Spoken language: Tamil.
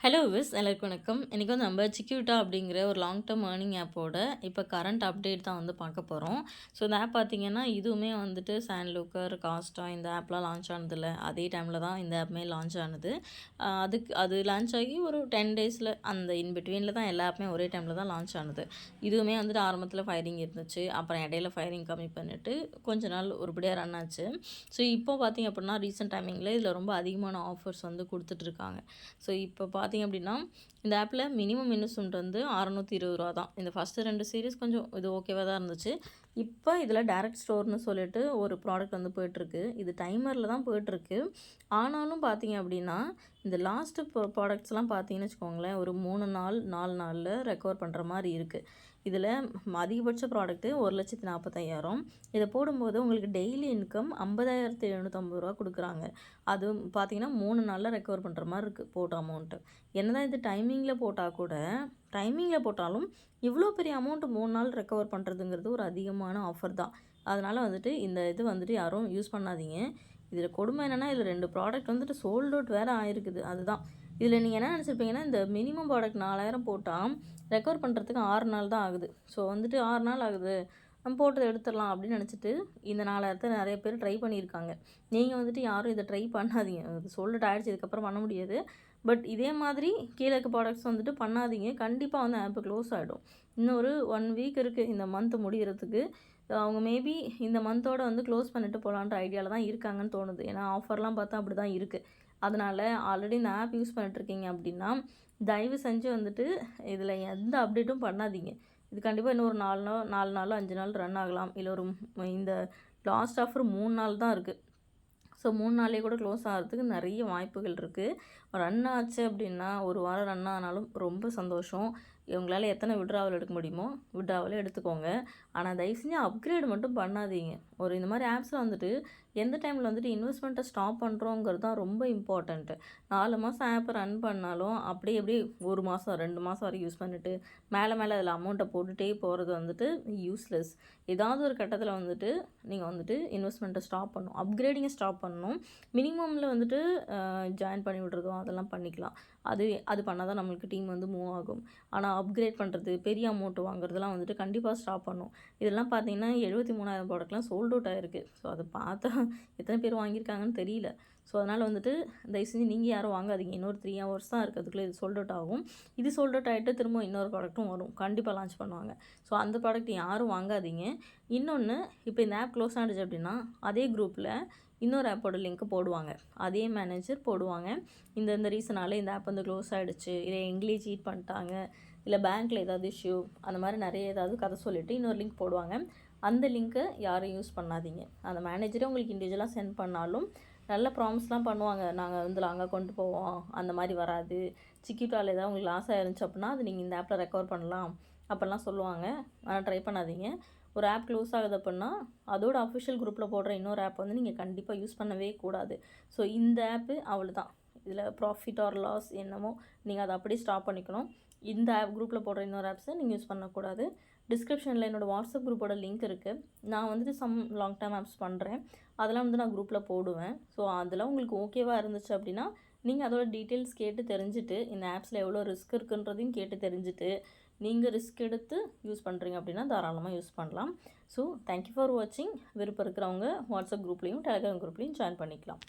ஹலோ விஸ் எல்லாருக்கும் வணக்கம். இன்னைக்கு வந்து நம்ம சிக்யூட்டா அப்படிங்கிற ஒரு லாங் டேர்ம் ஏர்னிங் ஆப்போட இப்போ கரண்ட் அப்டேட் தான் வந்து பார்க்க போகிறோம். ஸோ இந்த ஆப் பார்த்தீங்கன்னா இதுவுமே வந்துட்டு சாண்ட்லூக்கர், காஸ்டா இந்த ஆப்லாம் லான்ச் ஆனதில்ல. அதே டைமில் தான் இந்த ஆப்புமே லான்ச் ஆனது. அது லான்ச் ஆகி ஒரு 10 டேஸில் அந்த இன் பிட்வீனில் தான் எல்லா ஆப்புமே ஒரே டைமில் தான் லான்ச் ஆனது. இதுவுமே வந்துட்டு ஆரம்பத்தில் ஃபயரிங் இருந்துச்சு. அப்புறம் இடையில ஃபயரிங் கம்மி பண்ணிவிட்டு கொஞ்ச நாள் ஒருபடியாக ரன் ஆச்சு. ஸோ இப்போ பார்த்தீங்க அப்படின்னா ரீசெண்ட் டைமிங்கில் இதில் ரொம்ப அதிகமான ஆஃபர்ஸ் வந்து கொடுத்துட்ருக்காங்க. ஸோ இப்போ பார்த்தீங்க அப்படின்னா இந்த ஆப்பில் மினிமம் இன்வெஸ்ட்மெண்ட் வந்து ₹620 தான். இந்த ஃபஸ்ட்டு 2 சீரீஸ் கொஞ்சம் இது ஓகேவாக தான் இருந்துச்சு. இப்போ இதில் டைரக்ட் ஸ்டோர்னு சொல்லிட்டு ஒரு ப்ராடக்ட் வந்து போயிட்டுருக்கு. இது டைமரில் தான் போயிட்டுருக்கு. ஆனாலும் பார்த்தீங்க அப்படின்னா இந்த லாஸ்ட்டு ப்ராடக்ட்ஸ்லாம் பார்த்தீங்கன்னு வச்சுக்கோங்களேன், ஒரு 3 நாள் 4 நாளில் ரெக்கவர் பண்ணுற மாதிரி இருக்குது. இதில் அதிகபட்ச ப்ராடக்ட்டு 1,45,000. இதை போடும்போது உங்களுக்கு டெய்லி இன்கம் ₹50,750 கொடுக்குறாங்க. அது பார்த்தீங்கன்னா 3 நாளில் ரெக்கவர் பண்ணுற மாதிரி இருக்குது போட்ட அமௌண்ட்டு. என்னதான் இது டைமிங்கில் போட்டால் கூட டைமிங்கில் போட்டாலும் இவ்வளோ பெரிய அமௌண்ட்டு 3 நாள் ரெக்கவர் பண்ணுறதுங்கிறது ஒரு அதிகமான ஆஃபர் தான். அதனால் வந்துட்டு இந்த இது வந்துட்டு யாரும் யூஸ் பண்ணாதீங்க. இதில் கொடுமை என்னென்னா இதில் 2 ப்ராடக்ட் வந்துட்டு சோல்ட் அவுட் வேறு ஆயிருக்குது. அதுதான் இதில் நீங்கள் என்ன நினச்சிருப்பீங்கன்னா இந்த மினிமம் ப்ராடக்ட் 4000 போட்டால் ரெக்கவர் பண்ணுறதுக்கு 6 நாள் தான் ஆகுது. ஸோ வந்துட்டு 6 நாள் ஆகுது, நம்ம போட்டதை எடுத்துடலாம் அப்படின்னு நினச்சிட்டு இந்த 4000 நிறைய பேர் ட்ரை பண்ணியிருக்காங்க. நீங்கள் வந்துட்டு யாரும் இதை ட்ரை பண்ணாதீங்க. அது சோல்ட் ஆகிடுச்சு, இதுக்கப்புறம் பண்ண முடியாது. பட் இதே மாதிரி கீழே இருக்க ப்ராடக்ட்ஸ் வந்துட்டு பண்ணாதீங்க. கண்டிப்பாக வந்து ஆப்பு க்ளோஸ் ஆகிடும். இன்னும் ஒரு 1 வீக் இருக்குது இந்த மந்த் முடிகிறதுக்கு. அவங்க மேபி இந்த மந்தோட வந்து க்ளோஸ் பண்ணிட்டு போகலான்ற ஐடியாவில் தான் இருக்காங்கன்னு தோணுது. ஏன்னா ஆஃபர்லாம் பார்த்தா அப்படி தான் இருக்குது. அதனால் ஆல்ரெடி இந்த ஆப் யூஸ் பண்ணிட்டுருக்கீங்க அப்படின்னா தயவு செஞ்சு வந்துட்டு இதில் எந்த அப்டேட்டும் பண்ணாதீங்க. இது கண்டிப்பாக இன்னும் ஒரு 4 நாளோ 5 நாள் ரன் ஆகலாம். இல்லை ஒரு இந்த லாஸ்ட் ஆஃபர் 3 நாள் தான் இருக்குது. ஸோ 3 நாள்லேயே கூட க்ளோஸ் ஆகிறதுக்கு நிறைய வாய்ப்புகள் இருக்குது. ரன் ஆச்சு அப்படின்னா 1 வாரம் ரன் ஆனாலும் ரொம்ப சந்தோஷம். உங்களால் எத்தனை விட்ராவல் எடுக்க முடியுமோ விட்ராவலே எடுத்துக்கோங்க. ஆனால் தயவு செஞ்சு அப்கிரேட் மட்டும் பண்ணாதீங்க. ஒரு இந்த மாதிரி ஆப்ஸில் வந்துட்டு எந்த டைமில் வந்துட்டு இன்வெஸ்ட்மெண்ட்டை ஸ்டாப் பண்ணுறோங்கிறது தான் ரொம்ப இம்பார்ட்டண்ட்டு. 4 மாதம் ஆப்பை ரன் பண்ணாலும் அப்படியே 1 மாதம் 2 மாதம் வரைக்கும் யூஸ் பண்ணிவிட்டு மேலே அதில் அமௌண்ட்டை போட்டுகிட்டே போகிறது வந்துட்டு யூஸ்லெஸ். ஏதாவது ஒரு கட்டத்தில் வந்துட்டு நீங்கள் வந்துட்டு இன்வெஸ்ட்மெண்ட்டை ஸ்டாப் பண்ணணும், அப்கிரேடிங்கை ஸ்டாப் பண்ணணும். மினிமமில் வந்துட்டு ஜாயின் பண்ணி விடுறதும் அதெல்லாம் பண்ணிக்கலாம். அது பண்ணால் தான் நம்மளுக்கு டீம் வந்து மூவ் ஆகும். ஆனால் அப்கிரேட் பண்ணுறது, பெரிய அமௌண்ட் வாங்குறதுலாம் வந்துட்டு கண்டிப்பாக ஸ்டாப் பண்ணணும். இதெல்லாம் பார்த்தீங்கன்னா 73,000 ப்ராடக்ட்லாம் சோல்ட் அவுட் ஆகிருக்கு. ஸோ அதை பார்த்தா எத்தனை பேர் வாங்கியிருக்காங்கன்னு தெரியல. ஸோ அதனால் வந்துட்டு தயவு செஞ்சு நீங்கள் யாரும் வாங்காதீங்க. இன்னொரு 3 ஹவர்ஸ் தான் இருக்குது, அதுக்குள்ளே இது சோல்ட் அவுட் ஆகும். இது சோல்ட் அவுட் ஆகிட்டு திரும்ப இன்னொரு ப்ராடக்ட்டும் வரும், கண்டிப்பாக லான்ச் பண்ணுவாங்க. ஸோ அந்த ப்ராடக்ட் யாரும் வாங்காதீங்க. இன்னொன்று, இப்போ இந்த ஆப் க்ளோஸ் ஆகிடுச்சு அப்படின்னா அதே குரூப்பில் இன்னொரு ஆப்போட லிங்க்கு போடுவாங்க. அதே மேனேஜர் போடுவாங்க, இந்த ரீசனால் இந்த ஆப் வந்து க்ளோஸ் ஆகிடுச்சு, இல்லை எங்களே சீட் பண்ணிட்டாங்க, இல்லை பேங்க்கில் ஏதாவது இஷ்யூ, அந்த மாதிரி நிறைய ஏதாவது கதை சொல்லிவிட்டு இன்னொரு லிங்க் போடுவாங்க. அந்த லிங்க்கை யாரும் யூஸ் பண்ணாதீங்க. அந்த மேனேஜரே உங்களுக்கு இண்டிவிஜுவலாக சென்ட் பண்ணாலும் நல்ல ப்ராமிஸ்லாம் பண்ணுவாங்க. நாங்கள் வந்து லாங்காக கொண்டு போவோம், அந்த மாதிரி வராது. சிக்கிட்டால் ஏதாவது உங்களுக்கு லாஸ் ஆயிருந்துச்சு அப்படின்னா அது நீங்கள் இந்த ஆப்பில் ரெக்கவர் பண்ணலாம் அப்படிலாம் சொல்லுவாங்க. ஆனால் ட்ரை பண்ணாதீங்க. ஒரு ஆப் க்ளோஸ் ஆகுது அப்படின்னா அதோட அஃபிஷியல் குரூப்பில் போடுற இன்னொரு ஆப் வந்து நீங்கள் கண்டிப்பாக யூஸ் பண்ணவே கூடாது. ஸோ இந்த ஆப்பு அவ்வளோதான். இதில் ப்ராஃபிட் ஆர் லாஸ் என்னமோ நீங்கள் அதை அப்படியே ஸ்டாப் பண்ணிக்கணும். இந்த ஆப் குரூப்பில் போடுற இன்னொரு ஆப்ஸை நீங்கள் யூஸ் பண்ணக்கூடாது. டிஸ்கிரிப்ஷனில் என்னோடய வாட்ஸ்அப் குரூப்போட லிங்க் இருக்குது. நான் வந்துட்டு சம் லாங் டேர்ம் ஆப்ஸ் பண்ணுறேன், அதெல்லாம் வந்து நான் குரூப்பில் போடுவேன். ஸோ அதெல்லாம் உங்களுக்கு ஓகேவாக இருந்துச்சு அப்படின்னா நீங்கள் அதோட டீட்டெயில்ஸ் கேட்டு தெரிஞ்சுட்டு, இந்த ஆப்ஸில் எவ்வளோ ரிஸ்க் இருக்குன்றதையும் கேட்டு தெரிஞ்சுட்டு நீங்கள் ரிஸ்க் எடுத்து யூஸ் பண்ணுறீங்க அப்படின்னா தாராளமாக யூஸ் பண்ணலாம். ஸோ தேங்க்யூ ஃபார் வாட்சிங். விருப்பம் இருக்கிறவங்க வாட்ஸ்அப் குரூப்லேயும் டெலிகிராம் குரூப்லேயும் ஜாயின் பண்ணிக்கலாம்.